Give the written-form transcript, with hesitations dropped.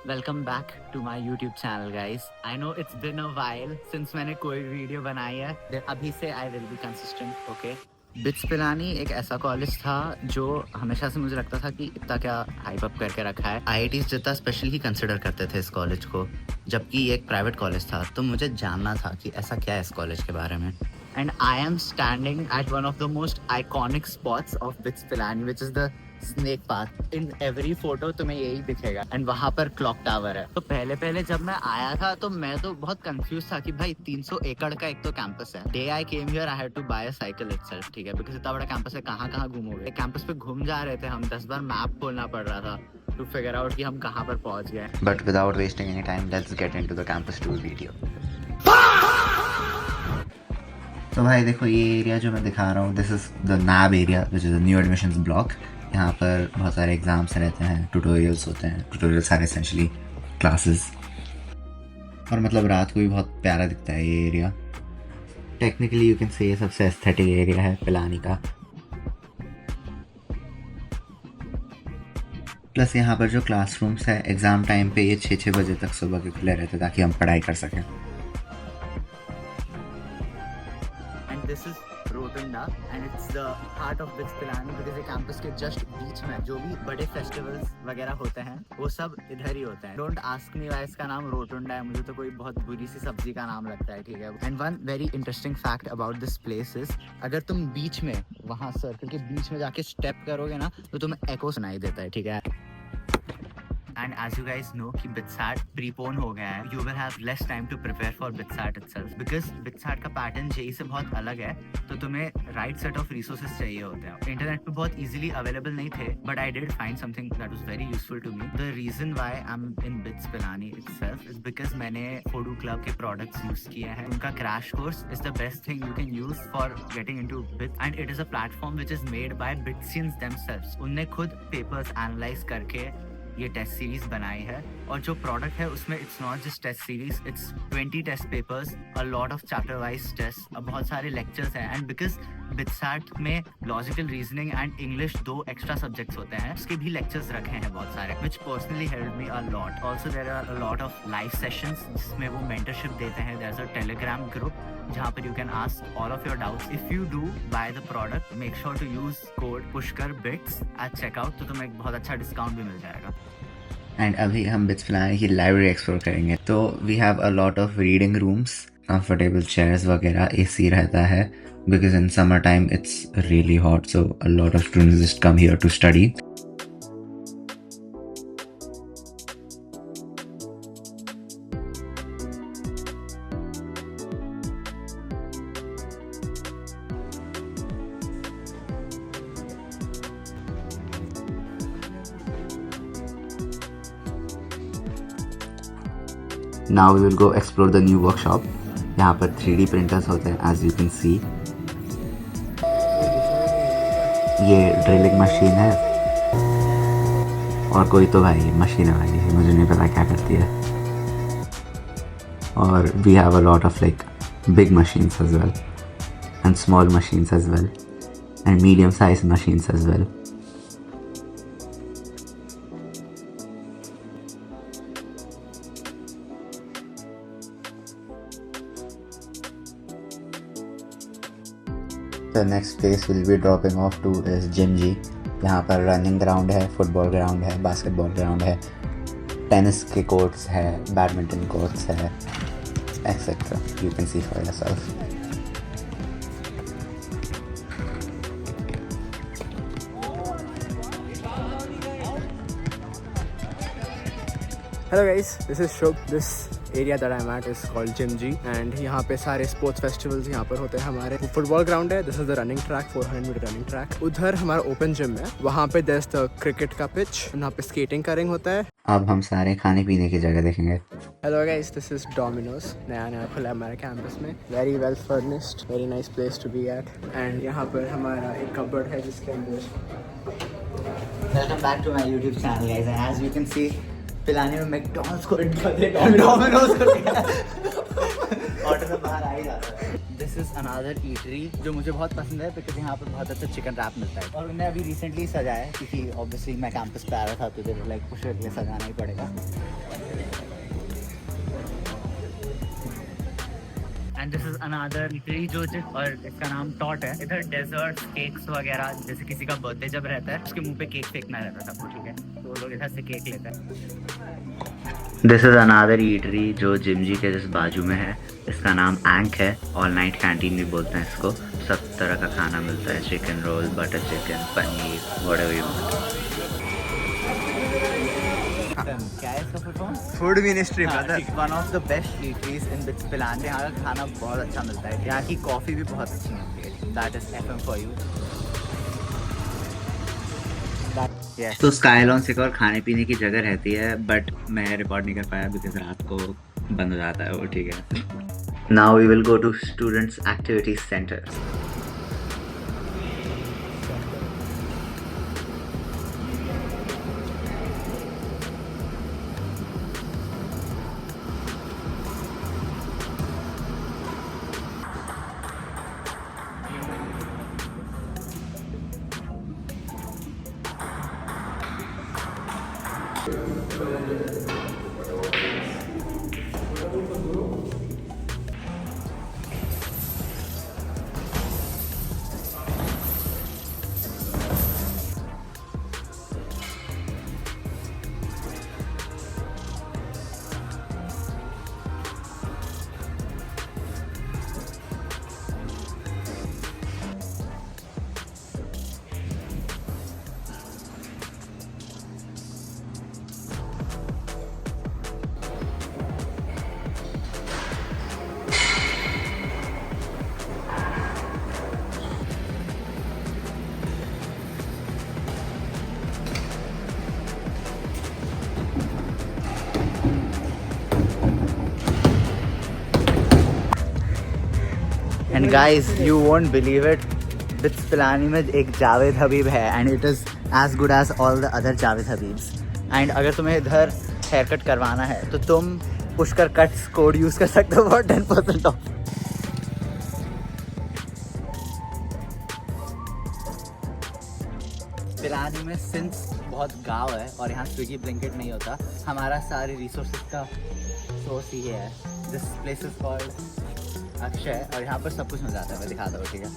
Welcome back to my YouTube channel, guys. I know it's been a while since मैंने कोई video बनाई है. अभी से I will be consistent, okay? Bits Pilani एक ऐसा कॉलेज था जो हमेशा से मुझे लगता था कि इतना क्या हाइप अप करके रखा है. IITs जितना स्पेशल ही कंसिडर करते थे इस कॉलेज को, जबकि ये एक प्राइवेट कॉलेज था. तो मुझे जानना था कि ऐसा क्या है इस कॉलेज के बारे में. And I am standing at one of the most iconic spots of BITS Pilani, which is the snake path. In every photo तुम्हें यही दिखेगा. एंड वहां पर क्लॉक टावर है. तो पहले जब मैं आया था तो मैं तो बहुत कंफ्यूज था कि भाई 300 एकड़ का एक तो कैंपस है. Day I came here I had to buy a cycle itself. ठीक है, बिकॉज़ इतना बड़ा कैंपस है, कहाँ घूमोगे. कैंपस पे घूम जा रहे थे हम, 10 बार मैप खोलना पड़ रहा था टू फिगर आउट कि हम कहाँ पर पहुंच गए. But without wasting any time, let's get into the campus tour video. तो भाई देखो, ये एरिया जो मैं दिखा रहा हूँ, this is the NAB area, which is the new admissions block. यहाँ पर बहुत सारे एग्ज़ाम्स रहते हैं, ट्यूटोरियल्स होते हैं. Tutorials are essentially classes. और मतलब रात को भी बहुत प्यारा दिखता है ये area. Technically you can say ये सबसे एस्थेटिक एरिया है पिलानी का. प्लस यहाँ पर जो क्लासरूम्स है, एग्ज़ाम टाइम पे ये 6 बजे तक सुबह के खुले रहते ताकि हम पढ़ाई कर सकें. This is Rotunda and it's the heart of BITS Pilani because ये कैंपस के जस्ट बीच में जो भी बड़े फेस्टिवल्स वगैरह होते हैं वो सब इधर ही होते हैं. डोंट आस्क मी व्हाई इसका नाम रोटुंडा है, मुझे तो कोई बहुत बुरी सी सब्जी का नाम लगता है. ठीक है. And one very interesting fact about this place is, अगर तुम बीच में वहाँ सर्कल के बीच में जाके स्टेप करोगे ना तो तुम्हें एको सुनाई देता है. ठीक है. And as you guys know कि BITSAT प्रीपोन हो गया है, you will have less time to prepare for BITSAT itself because BITSAT का पैटर्न JEE से बहुत अलग है. तो तुम्हें right set of resources चाहिए होते हैं. इंटरनेट पे बहुत easily available नहीं थे, but I did find something that was very useful to me. The reason why I'm in BITS Pilani itself is because मैंने Fodu Club के products use किए हैं. उनका crash course is the best thing you can use for getting into BITS, and it is a platform which is made by BITSians themselves. उनने खुद papers analyze करके ये test series बनाई है. और जो प्रोडक्ट है उसमें it's not just test series, it's 20 test papers, a lot of chapter wise test, बहुत सारे लेक्चर्स हैं. एंड बिकॉज BITSAT में logical reasoning and English 2 extra subjects होते हैं, उसके भी लेक्चर्स रखे हैं बहुत सारे, which personally help me a lot. Also there are a lot of live sessions जिसमें वो मेंटरशिप देते हैं. There is a Telegram group जहाँ पर you can ask all of your doubts. If you do buy the product, make sure to use code Pushkar bits at checkout, तो तुम्हें एक बहुत अच्छा डिस्काउंट भी मिल जाएगा. एंड अभी हम BITS पिलानी की लाइब्रेरी एक्सप्लोर करेंगे. तो we have a lot of reading rooms, comfortable chairs वगैरह, AC रहता है because in summer time it's really hot, so a lot of students just come here to study. Now we will go explore the new workshop. यहाँ पर 3D printers होते हैं, as you can see. ये drilling machine है और कोई तो भाई मशीन है भाई, मुझे नहीं पता क्या करती है. और we have a lot of like big machines as well and small machines as well and medium sized machines as well. The next place we'll be dropping off to is Gym G. यहाँ पर running ground है, football ground है, basketball ground है, tennis के courts है, badminton courts है, etcetera. You can C for yourself. Hello guys, this is Shubh. This area that I'm at is called Gym G and यहाँ पे सारे sports festivals यहाँ पर होते हैं. हमारे फुटबॉल ग्राउंड है, this is the running track, 400 metre running track. उधर हमारा ओपन जिम है, वहाँ पे देयर इज द क्रिकेट का पिच, वहाँ पे स्केटिंग का रिंग होता है. अब हम सारे खाने पीने की जगह देखेंगे. Hello guys, this is Domino's. नया खुला है हमारे कैंपस में, very well furnished, very nice place to be at. And यहाँ पर हमारा एक कबर्ड है जिसके अंदर. Welcome back to my YouTube channel guys. As you can see Pilani में मैकडॉनल्ड्स को डोमिनोज कर दिया. ऑर्डर तो बाहर आ ही जाता है. दिस इज अनदर ईटरी जो मुझे बहुत पसंद है बिकॉज यहाँ पर बहुत अच्छा चिकन रैप मिलता है और उन्हें अभी रिसेंटली सजाया है क्योंकि ऑब्वियसली मैं कैंपस पे आ रहा था तो लाइक कुछ लिए सजाना ही पड़ेगा। And this is another eatery जो और इसका नाम टॉट है। इधर डेजर्ट केक्स वगैरह जैसे किसी का बर्थडे जब रहता है उसके मुंह पे केक फेंकना रहता था, ठीक है, तो वो लोग इधर से केक लेते हैं। दिस इज अनदर ईटरी जो जिमजी के जिस बाजू में है। इसका नाम एंक है, ऑल नाइट कैंटीन भी बोलते हैं इसको। सब तरह का खाना मिलता है, chicken roll, butter chicken, paneer, whatever you want. क्या है इसका full form? Food ministry brother. One of the best eateries in BITS Pilani. यहाँ का खाना बहुत अच्छा मिलता है, यहाँ की कॉफ़ी भी बहुत अच्छी मिलती है। That is FM for you. तो स्काईलॉन से एक और खाने पीने की जगह रहती है बट मैं रिकॉर्ड नहीं कर पाया बिकॉज रात को बंद हो जाता है वो, ठीक है। Now we will go to students activities centre. And guys you won't believe it, BITS Pilani में एक जावेद हबीब है and it is as good as all the other Javed Habibs. And अगर तुम्हें इधर हेयर कट करवाना है तो तुम पुष्कर कट्स कोड यूज़ कर सकते हो फॉर 10% ऑफ। पिलानी में सिंस बहुत गांव है और यहाँ स्विगी ब्लिंकिट नहीं होता, हमारा सारे रिसोर्सेज का सोर्स ही है। This place is called Akshay और यहाँ पर सब कुछ मिल जाता है, मैं दिखाता हूँ, ठीक है।